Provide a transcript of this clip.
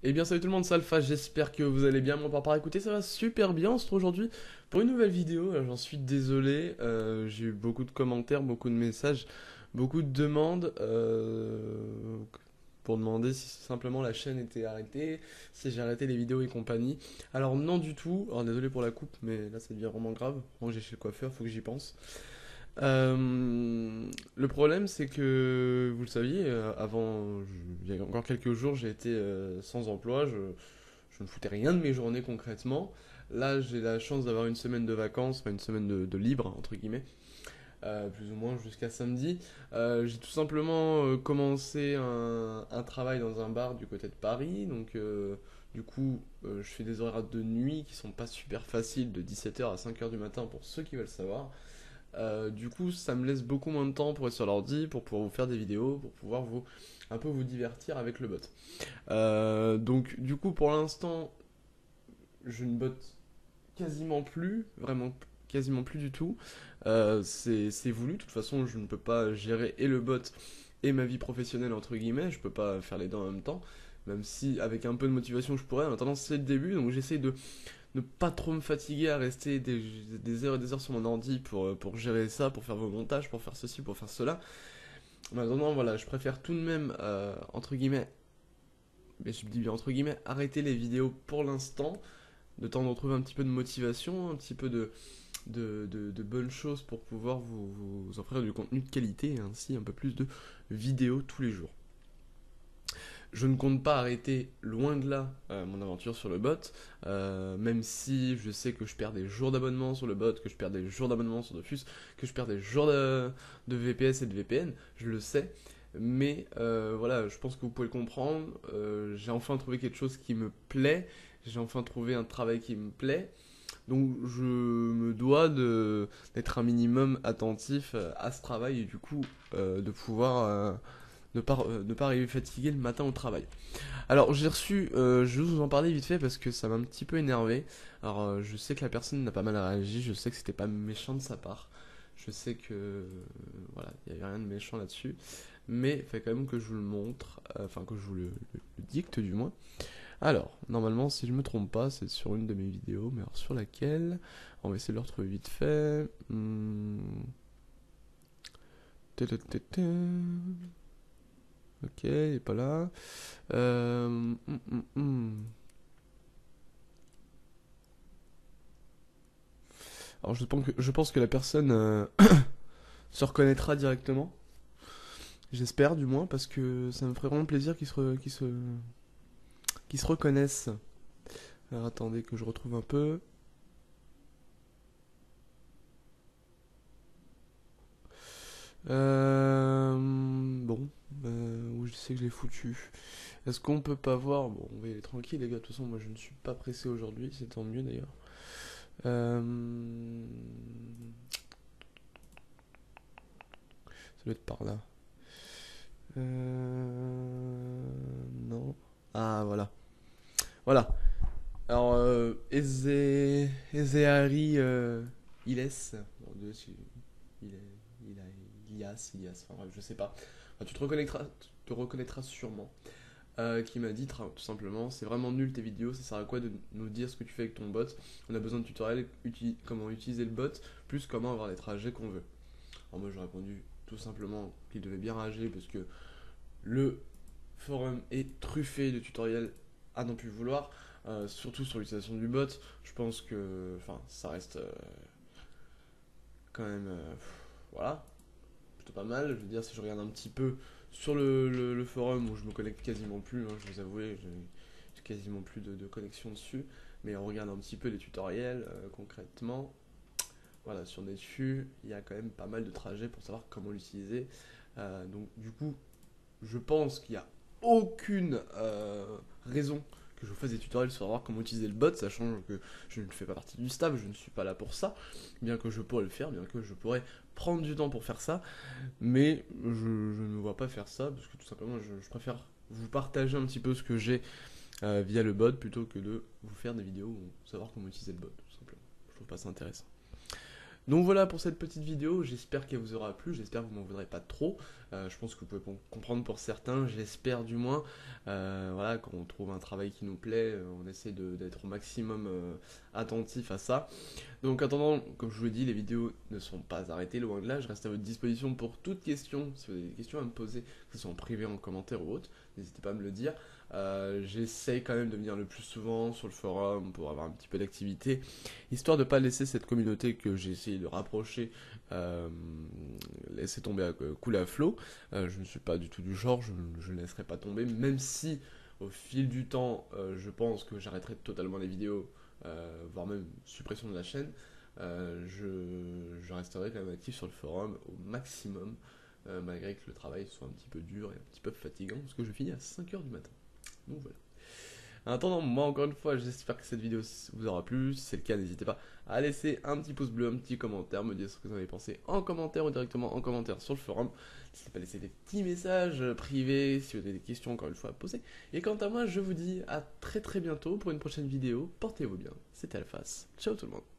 Eh bien salut tout le monde, c'est Alpha, j'espère que vous allez bien. Moi par écoutez, ça va super bien. On se retrouve aujourd'hui pour une nouvelle vidéo. J'en suis désolé, j'ai eu beaucoup de commentaires, beaucoup de messages, beaucoup de demandes pour demander si simplement la chaîne était arrêtée, si j'ai arrêté les vidéos et compagnie. Alors non du tout, alors désolé pour la coupe, mais là ça devient vraiment grave. Moi j'ai chez le coiffeur, faut que j'y pense. Le problème, c'est que, vous le saviez, il y a encore quelques jours, j'ai été sans emploi, je ne foutais rien de mes journées concrètement. Là, j'ai la chance d'avoir une semaine de vacances, enfin une semaine de libre, entre guillemets, plus ou moins jusqu'à samedi. J'ai tout simplement commencé un travail dans un bar du côté de Paris, donc du coup, je fais des horaires de nuit qui sont pas super faciles, de 17h à 5h du matin pour ceux qui veulent savoir. Du coup, ça me laisse beaucoup moins de temps pour être sur l'ordi, pour pouvoir vous faire des vidéos, pour pouvoir un peu vous divertir avec le bot. Donc, du coup, pour l'instant, je ne botte quasiment plus, vraiment quasiment plus du tout. C'est voulu, de toute façon, je ne peux pas gérer et le bot et ma vie professionnelle, entre guillemets, je peux pas faire les deux en même temps. Même si, avec un peu de motivation, je pourrais. En attendant, c'est le début, donc j'essaye de ne pas trop me fatiguer à rester des heures et des heures sur mon ordi pour gérer ça, pour faire vos montages, pour faire ceci, pour faire cela. Maintenant, voilà, je préfère tout de même, entre guillemets, mais je dis bien entre guillemets, arrêter les vidéos pour l'instant, de temps de retrouver un petit peu de motivation, un petit peu de bonnes choses pour pouvoir vous offrir du contenu de qualité et ainsi un peu plus de vidéos tous les jours. Je ne compte pas arrêter, loin de là, mon aventure sur le bot, même si je sais que je perds des jours d'abonnement sur le bot, que je perds des jours d'abonnement sur Dofus, que je perds des jours de VPS et de VPN, je le sais, mais voilà, je pense que vous pouvez le comprendre, j'ai enfin trouvé quelque chose qui me plaît, j'ai enfin trouvé un travail qui me plaît, donc je me dois d'être un minimum attentif à ce travail et du coup de pouvoir ne pas arriver fatigué le matin au travail. Alors j'ai reçu, je vais vous en parler vite fait parce que ça m'a un petit peu énervé. Alors je sais que la personne n'a pas mal réagi, je sais que c'était pas méchant de sa part. Je sais que voilà, il n'y avait rien de méchant là-dessus. Mais il fait quand même que je vous le montre, enfin que je vous le dicte du moins. Alors, normalement, si je me trompe pas, c'est sur une de mes vidéos, mais alors sur laquelle? On va essayer de le retrouver vite fait. Ta. Ok, il est pas là. Alors je pense que la personne se reconnaîtra directement. J'espère du moins, parce que ça me ferait vraiment plaisir qu'ils se reconnaissent. Alors attendez que je retrouve un peu. Bon, où je sais que je l'ai foutu. Est-ce qu'on peut pas voir? Bon, on va y aller tranquille les gars, de toute façon moi je ne suis pas pressé aujourd'hui, c'est tant mieux d'ailleurs. Ça doit être par là. Non. Ah voilà. Voilà. Alors, Ezehari Iles. Bon, Ilias, enfin bref, je sais pas. Enfin, tu te reconnaîtras sûrement. Qui m'a dit tout simplement, c'est vraiment nul tes vidéos, ça sert à quoi de nous dire ce que tu fais avec ton bot? On a besoin de tutoriels, comment utiliser le bot, plus comment avoir les trajets qu'on veut. Alors moi j'ai répondu tout simplement qu'il devait bien rager parce que le forum est truffé de tutoriels à n'en plus vouloir, surtout sur l'utilisation du bot. Je pense que, enfin, ça reste quand même, voilà, plutôt pas mal. Je veux dire, si je regarde un petit peu sur le forum où je me connecte quasiment plus, hein, je vous avoue, j'ai quasiment plus de connexion dessus. Mais on regarde un petit peu les tutoriels concrètement. Voilà, sur Netfu, il y a quand même pas mal de trajets pour savoir comment l'utiliser. Donc, du coup, je pense qu'il n'y a aucune raison que je vous fasse des tutoriels sur savoir comment utiliser le bot, sachant que je ne fais pas partie du staff, je ne suis pas là pour ça, bien que je pourrais le faire, bien que je pourrais prendre du temps pour faire ça, mais je ne me vois pas faire ça, parce que tout simplement je préfère vous partager un petit peu ce que j'ai via le bot, plutôt que de vous faire des vidéos où savoir comment utiliser le bot, tout simplement. Je trouve pas ça intéressant. Donc voilà pour cette petite vidéo, j'espère qu'elle vous aura plu, j'espère que vous m'en voudrez pas trop. Je pense que vous pouvez comprendre pour certains, j'espère du moins. Voilà, quand on trouve un travail qui nous plaît, on essaie d'être au maximum attentif à ça. Donc en attendant, comme je vous l'ai dit, les vidéos ne sont pas arrêtées, loin de là, je reste à votre disposition pour toute question. Si vous avez des questions à me poser, que ce soit en privé, en commentaire ou autre, n'hésitez pas à me le dire. J'essaye quand même de venir le plus souvent sur le forum pour avoir un petit peu d'activité, histoire de ne pas laisser cette communauté que j'ai essayé de rapprocher laisser tomber, couler à flot. Je ne suis pas du tout du genre, je ne laisserai pas tomber, même si au fil du temps, je pense que j'arrêterai totalement les vidéos, voire même suppression de la chaîne. Je resterai quand même actif sur le forum au maximum, malgré que le travail soit un petit peu dur et un petit peu fatigant, parce que je finis à 5 heures du matin. Donc voilà. En attendant, moi encore une fois, j'espère que cette vidéo vous aura plu. Si c'est le cas, n'hésitez pas à laisser un petit pouce bleu, un petit commentaire, me dire ce que vous en avez pensé en commentaire ou directement en commentaire sur le forum. N'hésitez pas à laisser des petits messages privés si vous avez des questions encore une fois à poser. Et quant à moi, je vous dis à très très bientôt pour une prochaine vidéo. Portez-vous bien. C'était Alphas. Ciao tout le monde.